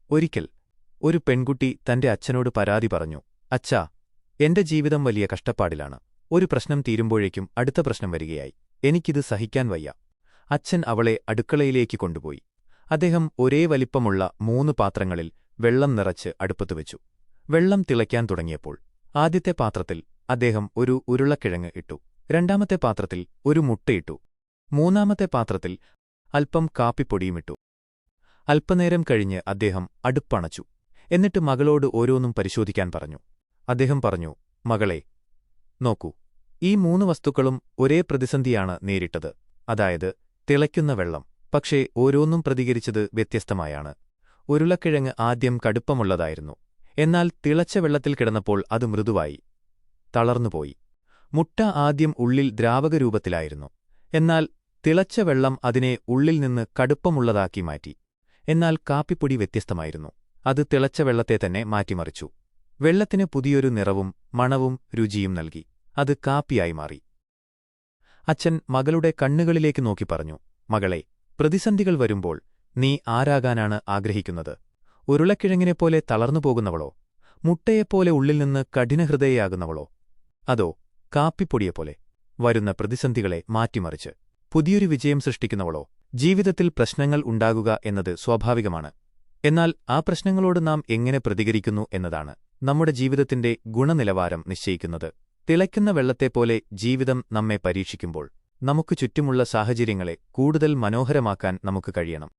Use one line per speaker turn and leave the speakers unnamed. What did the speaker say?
ഒരിക്കൽ ഒരു പെൺകുട്ടി തന്റെ അച്ഛനോട് പരാതി പറഞ്ഞു. അച്ഛാ, എന്റെ ജീവിതം വലിയ കഷ്ടപ്പാടിലാണ്. ഒരു പ്രശ്നം തീരുമ്പോഴേക്കും അടുത്ത പ്രശ്നം വരികയായി. എനിക്കിത് സഹിക്കാൻ വയ്യ. അച്ഛൻ അവളെ അടുക്കളയിലേക്ക് കൊണ്ടുപോയി. അദ്ദേഹം ഒരേ വലിപ്പമുള്ള 3 പാത്രങ്ങളിൽ വെള്ളം നിറച്ച് അടുപ്പത്തുവെച്ചു. വെള്ളം തിളയ്ക്കാൻ തുടങ്ങിയപ്പോൾ ആദ്യത്തെ പാത്രത്തിൽ അദ്ദേഹം ഒരു ഉരുളക്കിഴങ്ങ് ഇട്ടു. രണ്ടാമത്തെ പാത്രത്തിൽ ഒരു മുട്ടയിട്ടു. മൂന്നാമത്തെ പാത്രത്തിൽ അല്പം കാപ്പിപ്പൊടിയുമിട്ടു. അല്പനേരം കഴിഞ്ഞ് അദ്ദേഹം അടുപ്പണച്ചു. എന്നിട്ട് മകളോട് ഓരോന്നും പരിശോധിക്കാൻ പറഞ്ഞു. അദ്ദേഹം പറഞ്ഞു, മകളെ, നോക്കൂ, ഈ 3 വസ്തുക്കളും ഒരേ പ്രതിസന്ധിയാണ് നേരിട്ടത്, അതായത് തിളയ്ക്കുന്ന വെള്ളം. പക്ഷേ ഓരോന്നും പ്രതികരിച്ചത് വ്യത്യസ്തമായാണ്. ഉരുളക്കിഴങ്ങ് ആദ്യം കടുപ്പമുള്ളതായിരുന്നു. എന്നാൽ തിളച്ച വെള്ളത്തിൽ കിടന്നപ്പോൾ അത് മൃദുവായി, തളർന്നുപോയി. മുട്ട ആദ്യം ഉള്ളിൽ ദ്രാവകരൂപത്തിലായിരുന്നു. എന്നാൽ തിളച്ച വെള്ളം അതിനെ ഉള്ളിൽ നിന്ന് കടുപ്പമുള്ളതാക്കി മാറ്റി. എന്നാൽ കാപ്പിപ്പൊടി വ്യത്യസ്തമായിരുന്നു. അത് തിളച്ച വെള്ളത്തെ തന്നെ മാറ്റിമറിച്ചു. വെള്ളത്തിന് പുതിയൊരു നിറവും മണവും രുചിയും നൽകി. അത് കാപ്പിയായി മാറി. അച്ഛൻ മകളുടെ കണ്ണുകളിലേക്ക് നോക്കി പറഞ്ഞു, മകളെ, പ്രതിസന്ധികൾ വരുമ്പോൾ നീ ആരാകാനാണ് ആഗ്രഹിക്കുന്നത്? ഉരുളക്കിഴങ്ങിനെപ്പോലെ തളർന്നുപോകുന്നവളോ, മുട്ടയെപ്പോലെ ഉള്ളിൽ നിന്ന് കഠിനഹൃദയയാകുന്നവളോ, അതോ കാപ്പിപ്പൊടിയെപ്പോലെ വരുന്ന പ്രതിസന്ധികളെ മാറ്റിമറിച്ച് പുതിയൊരു വിജയം സൃഷ്ടിക്കുന്നവളോ? ജീവിതത്തിൽ പ്രശ്നങ്ങൾ ഉണ്ടാകുക എന്നത് സ്വാഭാവികമാണ്. എന്നാൽ ആ പ്രശ്നങ്ങളോട് നാം എങ്ങനെ പ്രതികരിക്കുന്നു എന്നതാണ് നമ്മുടെ ജീവിതത്തിന്റെ ഗുണനിലവാരം നിശ്ചയിക്കുന്നത്. തിളയ്ക്കുന്ന വെള്ളത്തെപ്പോലെ ജീവിതം നമ്മെ പരീക്ഷിക്കുമ്പോൾ നമുക്ക് ചുറ്റുമുള്ള സാഹചര്യങ്ങളെ കൂടുതൽ മനോഹരമാക്കാൻ നമുക്ക് കഴിയണം.